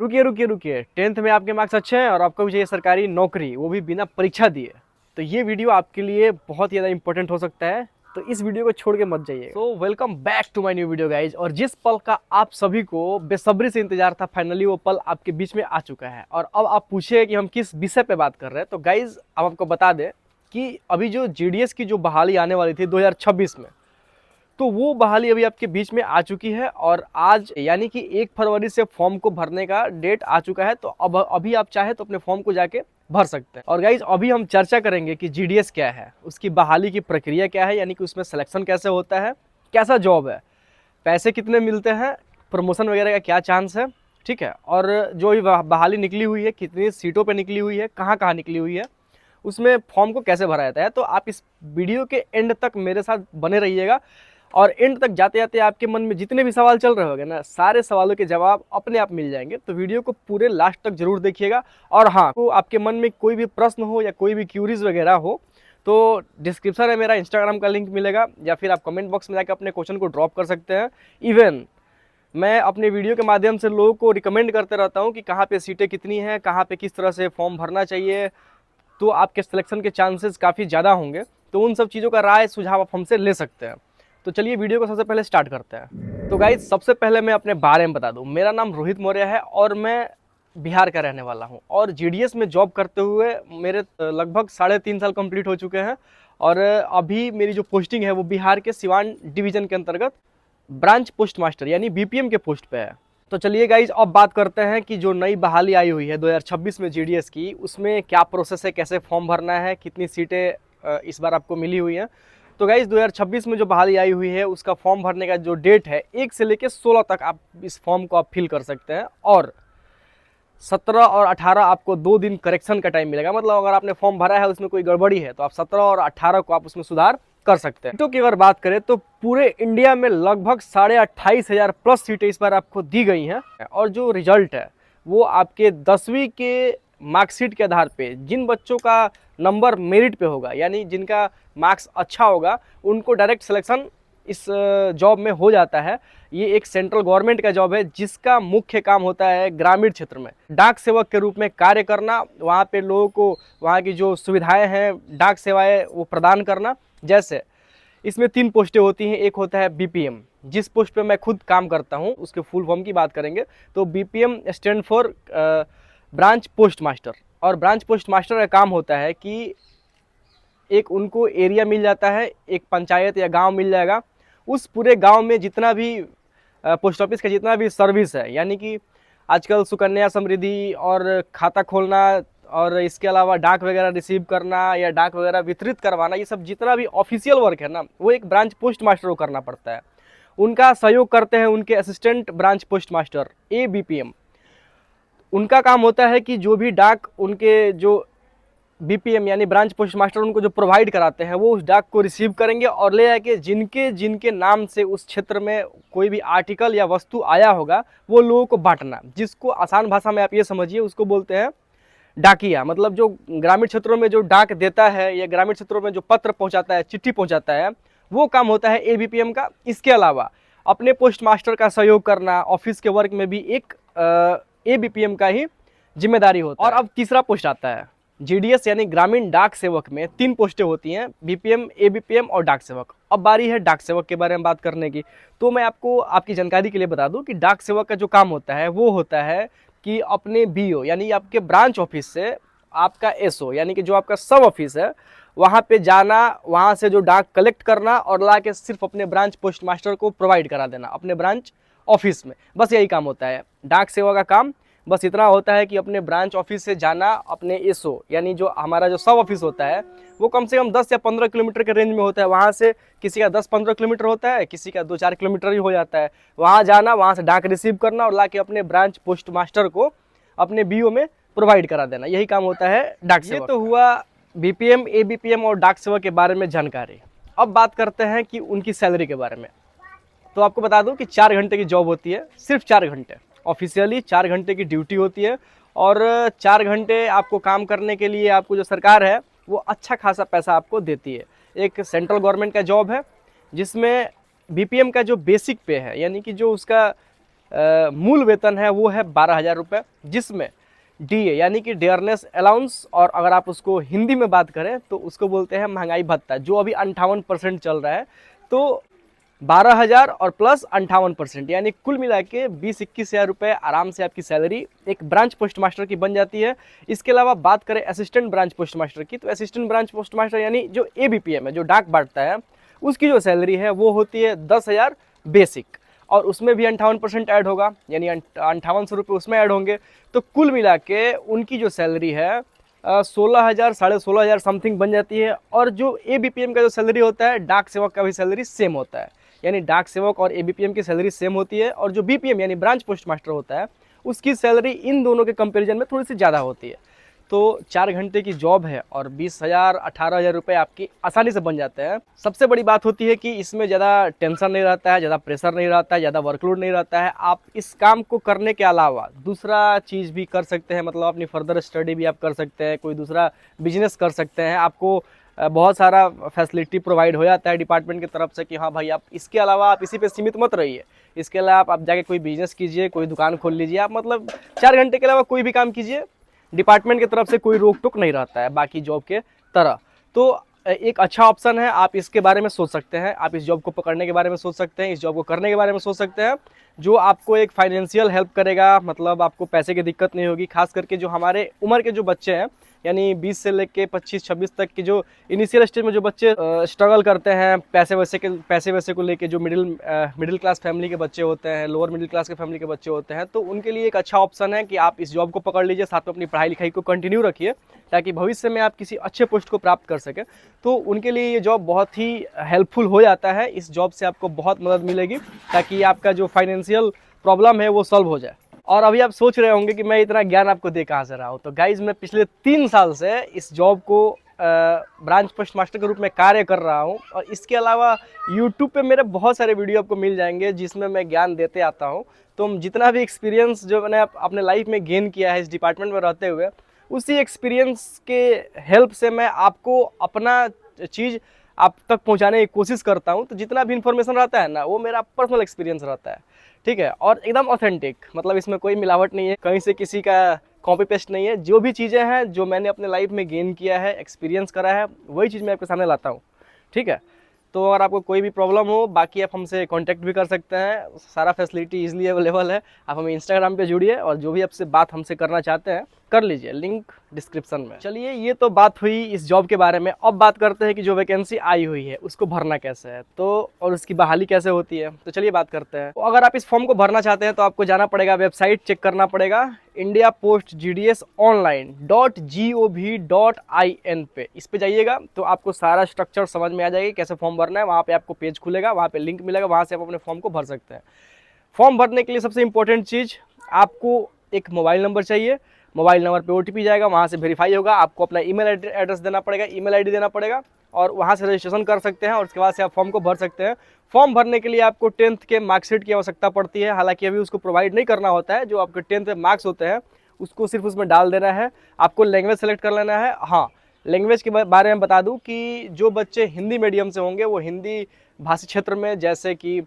रुकिए रुकिए रुकिए, 10th में आपके मार्क्स अच्छे हैं और आपको भी चाहिए सरकारी नौकरी, वो भी बिना परीक्षा दिए, तो ये वीडियो आपके लिए बहुत ही ज़्यादा इंपॉर्टेंट हो सकता है। तो इस वीडियो को छोड़ के मत जाइए। So welcome back to my new video guys. और जिस पल का आप सभी को बेसब्री से इंतजार था, फाइनली वो पल आपके बीच में आ चुका है। और अब आप पूछिए कि हम किस विषय पे बात कर रहे हैं। तो गाइज अब आपको बता दें कि अभी जो जीडीएस की जो बहाली आने वाली थी 2026 में, तो वो बहाली अभी आपके बीच में आ चुकी है। और आज यानी कि 1 फरवरी से फॉर्म को भरने का डेट आ चुका है। तो अब अभी आप चाहे तो अपने फॉर्म को जाके भर सकते हैं। और गाइज अभी हम चर्चा करेंगे कि जीडीएस क्या है, उसकी बहाली की प्रक्रिया क्या है, यानी कि उसमें सिलेक्शन कैसे होता है, कैसा जॉब है, पैसे कितने मिलते हैं, प्रमोशन वगैरह का क्या चांस है, ठीक है। और जो ये बहाली निकली हुई है, कितनी सीटों पर निकली हुई है, कहाँ कहाँ निकली हुई है, उसमें फॉर्म को कैसे भरा जाता है। तो आप इस वीडियो के एंड तक मेरे साथ बने रहिएगा। और एंड तक जाते जाते आपके मन में जितने भी सवाल चल रहे होंगे ना, सारे सवालों के जवाब अपने आप मिल जाएंगे। तो वीडियो को पूरे लास्ट तक जरूर देखिएगा। और हाँ, तो आपके मन में कोई भी प्रश्न हो या कोई भी क्यूरीज वगैरह हो तो डिस्क्रिप्शन में मेरा इंस्टाग्राम का लिंक मिलेगा, या फिर आप कमेंट बॉक्स में जाकर अपने क्वेश्चन को ड्रॉप कर सकते हैं। इवन मैं अपने वीडियो के माध्यम से लोगों को रिकमेंड करते रहता हूँ कि कहाँ पे सीटें कितनी हैं, कहाँ पे किस तरह से फॉर्म भरना चाहिए, तो आपके सिलेक्शन के चांसेस काफ़ी ज़्यादा होंगे। तो उन सब चीज़ों का राय सुझाव आप हमसे ले सकते हैं। तो चलिए वीडियो को सबसे पहले स्टार्ट करते हैं। तो गाइज सबसे पहले मैं अपने बारे में बता दूं, मेरा नाम रोहित मौर्य है और मैं बिहार का रहने वाला हूं। और जीडीएस में जॉब करते हुए मेरे लगभग 3.5 साल कंप्लीट हो चुके हैं। और अभी मेरी जो पोस्टिंग है वो बिहार के सिवान डिवीजन के अंतर्गत ब्रांच पोस्ट मास्टर यानी बीपीएम के पोस्ट पे है। तो चलिए गाइज अब बात करते हैं कि जो नई बहाली आई हुई है 2026 में जीडीएस की, उसमें क्या प्रोसेस है, कैसे फॉर्म भरना है, कितनी सीटें इस बार आपको मिली हुई हैं। तो गाइज 2026 में जो बहाली आई हुई है उसका फॉर्म भरने का जो डेट है 1 से लेकर 16 तक आप इस फॉर्म को आप फिल कर सकते हैं। और 17 और 18 आपको 2 दिन करेक्शन का टाइम मिलेगा। मतलब अगर आपने फॉर्म भरा है उसमें कोई गड़बड़ी है तो आप 17 और 18 को आप उसमें सुधार कर सकते हैं। तो की अगर बात करें तो पूरे इंडिया में लगभग 28,500 प्लस सीटें इस बार आपको दी गई हैं। और जो रिजल्ट है वो आपके 10वीं के मार्कशीट के आधार पे जिन बच्चों का नंबर मेरिट पे होगा, यानी जिनका मार्क्स अच्छा होगा, उनको डायरेक्ट सिलेक्शन इस जॉब में हो जाता है। ये एक सेंट्रल गवर्नमेंट का जॉब है जिसका मुख्य काम होता है ग्रामीण क्षेत्र में डाक सेवक के रूप में कार्य करना, वहाँ पे लोगों को वहाँ की जो सुविधाएं हैं, डाक सेवाएं वो प्रदान करना। जैसे इसमें 3 पोस्टें होती हैं। एक होता है बीपीएम, जिस पोस्ट पे मैं खुद काम करता हूँ, उसके फुल फॉर्म की बात करेंगे तो BPM stand for branch post master. और ब्रांच पोस्ट मास्टर का काम होता है कि एक उनको एरिया मिल जाता है, एक पंचायत या गांव मिल जाएगा, उस पूरे गांव में जितना भी पोस्ट ऑफिस का जितना भी सर्विस है, यानी कि आजकल सुकन्या समृद्धि और खाता खोलना और इसके अलावा डाक वगैरह रिसीव करना या डाक वगैरह वितरित करवाना, ये सब जितना भी ऑफिशियल वर्क है ना, वो एक ब्रांच पोस्ट मास्टर को करना पड़ता है। उनका सहयोग करते हैं उनके assistant branch post master ABPM। उनका काम होता है कि जो भी डाक उनके जो बीपीएम यानी ब्रांच पोस्ट मास्टर उनको जो प्रोवाइड कराते हैं, वो उस डाक को रिसीव करेंगे और ले आके जिनके जिनके नाम से उस क्षेत्र में कोई भी आर्टिकल या वस्तु आया होगा वो लोगों को बांटना, जिसको आसान भाषा में आप ये समझिए उसको बोलते हैं डाकिया। मतलब जो ग्रामीण क्षेत्रों में जो डाक देता है या ग्रामीण क्षेत्रों में जो पत्र पहुँचाता है, चिट्ठी पहुँचाता है, वो काम होता है ABPM का। इसके अलावा अपने पोस्ट मास्टर का सहयोग करना ऑफिस के वर्क में भी एक ABPM का ही जिम्मेदारी होता है। और अब तीसरा पोस्ट आता है जीडीएस यानी ग्रामीण डाक सेवक में 3 पोस्टें होती हैं, बीपीएम, ABPM और डाक सेवक। अब बारी है डाक सेवक के बारे में बात करने की। तो मैं आपको आपकी जानकारी के लिए बता दूं कि डाक सेवक का जो काम होता है वो होता है कि अपने BO यानी आपके ब्रांच ऑफिस से आपका SO यानी कि जो आपका सब ऑफिस है वहाँ पे जाना, वहाँ से जो डाक कलेक्ट करना और ला के सिर्फ अपने ब्रांच पोस्ट मास्टर को प्रोवाइड करा देना अपने ब्रांच ऑफिस में। बस यही काम होता है डाक सेवा का काम। बस इतना होता है कि अपने ब्रांच ऑफिस से जाना, अपने SO यानी जो हमारा जो सब ऑफिस होता है वो कम से कम 10 या 15 किलोमीटर के रेंज में होता है। वहाँ से किसी का 10-15 किलोमीटर होता है, किसी का 2-4 किलोमीटर ही हो जाता है। वहाँ जाना, वहाँ से डाक रिसीव करना और लाके अपने ब्रांच पोस्ट मास्टर को अपने BO में प्रोवाइड करा देना, यही काम होता है डाक सेवा। ये तो हुआ BPM, ABPM और डाक सेवा के बारे में जानकारी। अब बात करते हैं कि उनकी सैलरी के बारे में। तो आपको बता दूं कि 4 घंटे की जॉब होती है, सिर्फ 4 घंटे, ऑफिशियली 4 घंटे की ड्यूटी होती है। और 4 घंटे आपको काम करने के लिए आपको जो सरकार है वो अच्छा खासा पैसा आपको देती है। एक सेंट्रल गवर्नमेंट का जॉब है जिसमें बीपीएम का जो बेसिक पे है, यानी कि जो उसका मूल वेतन है वो है 12,000 रुपये, जिसमें डीए यानी कि डियरनेस अलाउंस, और अगर आप उसको हिंदी में बात करें तो उसको बोलते हैं महंगाई भत्ता, जो अभी 58% चल रहा है। तो 12,000 और प्लस 58%, यानी कुल मिला के 20-21 हज़ार रुपये आराम से आपकी सैलरी एक ब्रांच पोस्ट मास्टर की बन जाती है। इसके अलावा बात करें असिस्टेंट ब्रांच पोस्ट मास्टर की, तो असिस्टेंट ब्रांच पोस्ट मास्टर यानी जो ABPM है, जो डाक बांटता है, उसकी जो सैलरी है वो होती है 10,000 बेसिक, और उसमें भी 58% ऐड होगा, यानी 5800 रुपये उसमें ऐड होंगे। तो कुल मिला के उनकी जो सैलरी है 16,000 16,500 समथिंग बन जाती है। और जो ABPM का जो सैलरी होता है, डाक सेवक का भी सैलरी सेम होता है, यानी डाक सेवक और ABPM की सैलरी सेम होती है। और जो BPM यानी ब्रांच पोस्ट मास्टर होता है, उसकी सैलरी इन दोनों के कंपैरिजन में थोड़ी सी ज़्यादा होती है। तो 4 घंटे की जॉब है और 20,000 18,000 रुपये आपकी आसानी से बन जाते हैं। सबसे बड़ी बात होती है कि इसमें ज़्यादा टेंशन नहीं रहता है, ज़्यादा प्रेशर नहीं रहता है, ज़्यादा वर्कलोड नहीं रहता है। आप इस काम को करने के अलावा दूसरा चीज़ भी कर सकते हैं, मतलब अपनी फर्दर स्टडी भी आप कर सकते हैं, कोई दूसरा बिजनेस कर सकते हैं। आपको बहुत सारा फैसिलिटी प्रोवाइड हो जाता है डिपार्टमेंट की तरफ से कि हाँ भाई, आप इसके अलावा आप इसी पे सीमित मत रहिए, इसके अलावा आप जाके कोई बिजनेस कीजिए, कोई दुकान खोल लीजिए, आप मतलब 4 घंटे के अलावा कोई भी काम कीजिए, डिपार्टमेंट की तरफ से कोई रोक टोक नहीं रहता है बाकी जॉब के तरह। तो एक अच्छा ऑप्शन है, आप इसके बारे में सोच सकते हैं, आप इस जॉब को पकड़ने के बारे में सोच सकते हैं, इस जॉब को करने के बारे में सोच सकते हैं, जो आपको एक फाइनेंशियल हेल्प करेगा, मतलब आपको पैसे की दिक्कत नहीं होगी। खास करके जो हमारे उम्र के जो बच्चे हैं, यानी 20 से लेके 25-26 तक के जो इनिशियल स्टेज में जो बच्चे स्ट्रगल करते हैं पैसे वैसे को लेके, जो मिडिल क्लास फैमिली के बच्चे होते हैं, लोअर मिडिल क्लास के फैमिली के बच्चे होते हैं, तो उनके लिए एक अच्छा ऑप्शन है कि आप इस जॉब को पकड़ लीजिए, साथ में अपनी पढ़ाई लिखाई को कंटिन्यू रखिए, ताकि भविष्य में आप किसी अच्छे पोस्ट को प्राप्त कर सकें। तो उनके लिए ये जॉब बहुत ही हेल्पफुल हो जाता है। इस जॉब से आपको बहुत मदद मिलेगी, ताकि आपका जो फाइनेंशियल प्रॉब्लम है वो सॉल्व हो जाए। और अभी आप सोच रहे होंगे कि मैं इतना ज्ञान आपको दे कहाँ से रहा हूँ, तो गाइज मैं पिछले 3 साल से इस जॉब को ब्रांच पोस्ट मास्टर के रूप में कार्य कर रहा हूँ। और इसके अलावा यूट्यूब पे मेरे बहुत सारे वीडियो आपको मिल जाएंगे जिसमें मैं ज्ञान देते आता हूँ। तो जितना भी एक्सपीरियंस जो मैंने अपने लाइफ में गेन किया है इस डिपार्टमेंट में रहते हुए, उसी एक्सपीरियंस के हेल्प से मैं आपको अपना चीज़ आप तक पहुंचाने की कोशिश करता हूं। तो जितना भी इन्फॉर्मेशन रहता है ना, वो मेरा पर्सनल एक्सपीरियंस रहता है, ठीक है, और एकदम ऑथेंटिक, मतलब इसमें कोई मिलावट नहीं है, कहीं से किसी का कॉपी पेस्ट नहीं है। जो भी चीज़ें हैं जो मैंने अपने लाइफ में गेन किया है, एक्सपीरियंस करा है, वही चीज़ मैं आपके सामने लाता हूँ, ठीक है। तो अगर आपको कोई भी प्रॉब्लम हो, बाकी आप हमसे कांटेक्ट भी कर सकते हैं, सारा फैसिलिटी इजीली अवेलेबल है। आप हमें इंस्टाग्राम पे जुड़िए और जो भी आपसे बात हमसे करना चाहते हैं कर लीजिए, लिंक डिस्क्रिप्शन में। चलिए, ये तो बात हुई इस जॉब के बारे में। अब बात करते हैं कि जो वैकेंसी आई हुई है उसको भरना कैसे है, तो और उसकी बहाली कैसे होती है। तो चलिए बात करते हैं। तो अगर आप इस फॉर्म को भरना चाहते हैं तो आपको जाना पड़ेगा, वेबसाइट चेक करना पड़ेगा, indiapostgdsonline.gov.in पे। इस पे जाइएगा तो आपको सारा स्ट्रक्चर समझ में आ जाएगी, कैसे फॉर्म भरना है। वहाँ पे आपको पेज खुलेगा, वहाँ पे लिंक मिलेगा, वहाँ से आप अपने फॉर्म को भर सकते हैं। फॉर्म भरने के लिए सबसे इंपॉर्टेंट चीज़, आपको एक मोबाइल नंबर चाहिए। मोबाइल नंबर पे OTP जाएगा, वहाँ से वेरीफाई होगा। आपको अपना ईमेल एड्रेस देना पड़ेगा, ईमेल ID देना पड़ेगा, और वहाँ से रजिस्ट्रेशन कर सकते हैं और उसके बाद से आप फॉर्म को भर सकते हैं। फॉर्म भरने के लिए आपको 10th के मार्कशीट की आवश्यकता पड़ती है। हालांकि अभी उसको प्रोवाइड नहीं करना होता है, जो आपके 10th में मार्क्स होते हैं उसको सिर्फ उसमें डाल देना है। आपको लैंग्वेज सेलेक्ट कर लेना है। हाँ, लैंग्वेज के बारे में बता दूं कि जो बच्चे हिंदी मीडियम से होंगे वो हिंदी भाषी क्षेत्र में, जैसे कि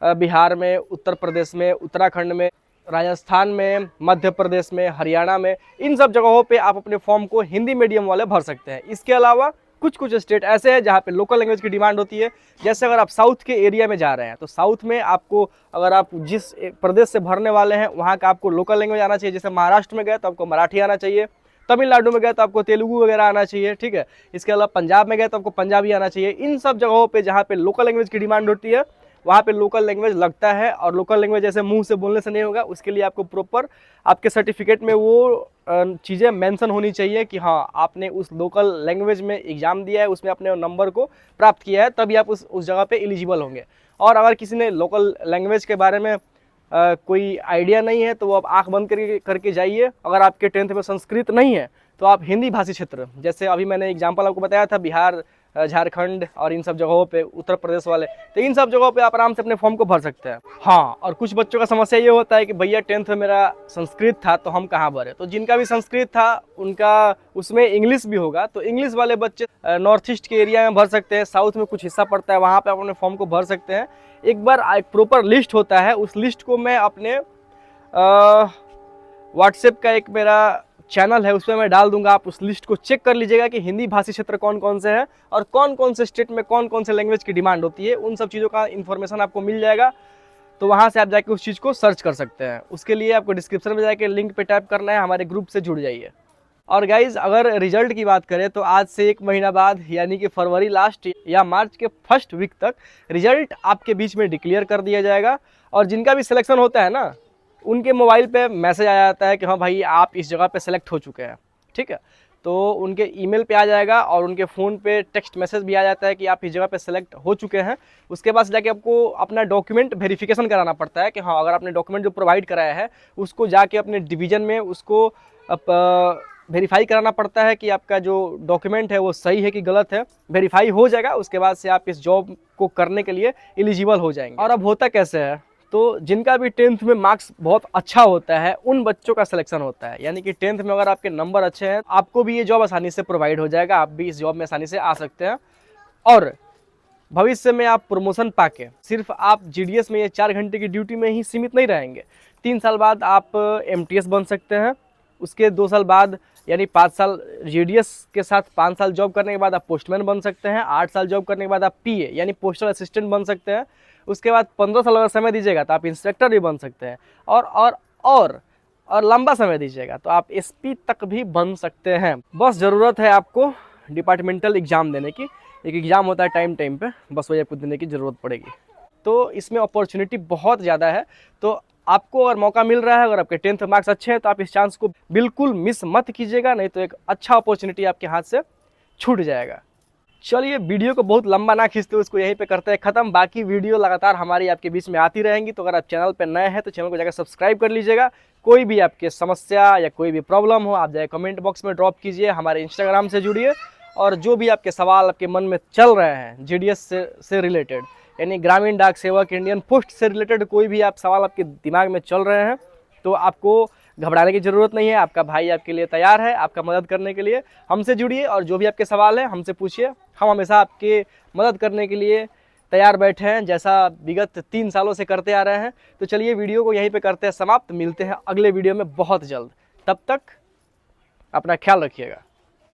बिहार में, उत्तर प्रदेश में, उत्तराखंड में, राजस्थान में, मध्य प्रदेश में, हरियाणा में, इन सब जगहों पे आप अपने फॉर्म को हिंदी मीडियम वाले भर सकते हैं। इसके अलावा कुछ स्टेट ऐसे हैं जहाँ पे लोकल लैंग्वेज की डिमांड होती है। जैसे अगर आप साउथ के एरिया में जा रहे हैं तो साउथ में आपको, अगर आप जिस प्रदेश से भरने वाले हैं वहाँ का आपको लोकल लैंग्वेज आना चाहिए। जैसे महाराष्ट्र में गए तो आपको मराठी आना चाहिए, तमिलनाडु में गए तो आपको तेलुगु वगैरह आना चाहिए, ठीक है। इसके अलावा पंजाब में गए तो आपको पंजाबी आना चाहिए। इन सब जगहों पे जहाँ पे लोकल लैंग्वेज की डिमांड होती है वहाँ पे लोकल लैंग्वेज लगता है। और लोकल लैंग्वेज ऐसे मुंह से बोलने से नहीं होगा, उसके लिए आपको प्रॉपर आपके सर्टिफिकेट में वो चीज़ें मेंशन होनी चाहिए कि हाँ, आपने उस लोकल लैंग्वेज में एग्ज़ाम दिया है, उसमें अपने नंबर को प्राप्त किया है, तभी आप उस जगह पे एलिजिबल होंगे। और अगर किसी ने लोकल लैंग्वेज के बारे में कोई आइडिया नहीं है तो वो आप आँख बंद करके जाइए। अगर आपके 10th में संस्कृत नहीं है तो आप हिंदी भाषी क्षेत्र, जैसे अभी मैंने एग्जाम्पल आपको बताया था बिहार, झारखंड और इन सब जगहों पे, उत्तर प्रदेश वाले, तो इन सब जगहों पे आप आराम से अपने फॉर्म को भर सकते हैं। हाँ, और कुछ बच्चों का समस्या ये होता है कि भैया 10th में मेरा संस्कृत था तो हम कहाँ भरे, तो जिनका भी संस्कृत था उनका उसमें इंग्लिश भी होगा, तो इंग्लिश वाले बच्चे नॉर्थ ईस्ट के एरिया में भर सकते हैं, साउथ में कुछ हिस्सा पड़ता है वहाँ पे अपने फॉर्म को भर सकते हैं। एक बार एक प्रॉपर लिस्ट होता है, उस लिस्ट को मैं अपने व्हाट्सएप का एक मेरा चैनल है उस पर मैं डाल दूंगा, आप उस लिस्ट को चेक कर लीजिएगा कि हिंदी भाषी क्षेत्र कौन कौन से हैं और कौन कौन से स्टेट में कौन कौन से लैंग्वेज की डिमांड होती है, उन सब चीज़ों का इन्फॉर्मेशन आपको मिल जाएगा। तो वहाँ से आप जाके उस चीज़ को सर्च कर सकते हैं। उसके लिए आपको डिस्क्रिप्शन में जाके लिंक पे टैप करना है, हमारे ग्रुप से जुड़ जाइए। और गाइज, अगर रिजल्ट की बात करें तो आज से 1 महीना बाद यानी कि फरवरी लास्ट या मार्च के फर्स्ट वीक तक रिजल्ट आपके बीच में डिक्लेयर कर दिया जाएगा। और जिनका भी सिलेक्शन होता है ना, उनके मोबाइल पे मैसेज आ जाता है कि हाँ भाई आप इस जगह पे सेलेक्ट हो चुके हैं, ठीक है। तो उनके ईमेल पे आ जाएगा और उनके फ़ोन पे टेक्स्ट मैसेज भी आ जाता है कि आप इस जगह पे सेलेक्ट हो चुके हैं। उसके बाद जाके आपको अपना डॉक्यूमेंट वेरिफिकेशन कराना पड़ता है कि हाँ, अगर आपने डॉक्यूमेंट जो प्रोवाइड कराया है उसको जाके अपने डिवीज़न में उसको वेरीफाई कराना पड़ता है कि आपका जो डॉक्यूमेंट है वो सही है कि गलत है। वेरीफाई हो जाएगा, उसके बाद से आप इस जॉब को करने के लिए एलिजिबल हो जाएंगे। और अब होता कैसे है, तो जिनका भी 10th में मार्क्स बहुत अच्छा होता है उन बच्चों का सिलेक्शन होता है, यानी कि 10th में अगर आपके नंबर अच्छे हैं आपको भी ये जॉब आसानी से प्रोवाइड हो जाएगा, आप भी इस जॉब में आसानी से आ सकते हैं। और भविष्य में आप प्रमोशन पाके सिर्फ आप GDS में ये 4 घंटे की ड्यूटी में ही सीमित नहीं रहेंगे। 3 साल बाद आप MTS बन सकते हैं, उसके 2 साल बाद यानी 5 साल GDS के साथ 5 साल जॉब करने के बाद आप पोस्टमैन बन सकते हैं। 8 साल जॉब करने के बाद आप PA यानी पोस्टल असिस्टेंट बन सकते हैं। उसके बाद 15 साल अगर समय दीजिएगा तो आप इंस्पेक्टर भी बन सकते हैं। और लंबा समय दीजिएगा तो आप SP तक भी बन सकते हैं। बस ज़रूरत है आपको डिपार्टमेंटल एग्ज़ाम देने की। एक एग्ज़ाम होता है टाइम पे, बस वही आपको देने की ज़रूरत पड़ेगी। तो इसमें अपॉर्चुनिटी बहुत ज़्यादा है। तो आपको अगर मौका मिल रहा है, अगर आपके 10th मार्क्स अच्छे हैं तो आप इस चांस को बिल्कुल मिस मत कीजिएगा, नहीं तो एक अच्छा अपॉर्चुनिटी आपके हाथ से छूट जाएगा। चलिए, वीडियो को बहुत लंबा ना खींचते, उसको यहीं पे करते हैं ख़त्म। बाकी वीडियो लगातार हमारी आपके बीच में आती रहेंगी। तो अगर आप चैनल पर नए हैं तो चैनल को जाकर सब्सक्राइब कर लीजिएगा। कोई भी आपके समस्या या कोई भी प्रॉब्लम हो आप जाए कमेंट बॉक्स में ड्रॉप कीजिए, हमारे इंस्टाग्राम से जुड़िए। और जो भी आपके सवाल आपके मन में चल रहे हैं GDS से रिलेटेड, यानी ग्रामीण डाक सेवक, इंडियन पोस्ट से रिलेटेड कोई भी आप सवाल आपके दिमाग में चल रहे हैं, तो आपको घबराने की ज़रूरत नहीं है। आपका भाई आपके लिए तैयार है आपका मदद करने के लिए। हमसे जुड़िए और जो भी आपके सवाल हैं हमसे पूछिए, हम हमेशा आपके मदद करने के लिए तैयार बैठे हैं, जैसा विगत 3 सालों से करते आ रहे हैं। तो चलिए, वीडियो को यहीं पे करते हैं समाप्त। मिलते हैं अगले वीडियो में बहुत जल्द। तब तक अपना ख्याल रखिएगा।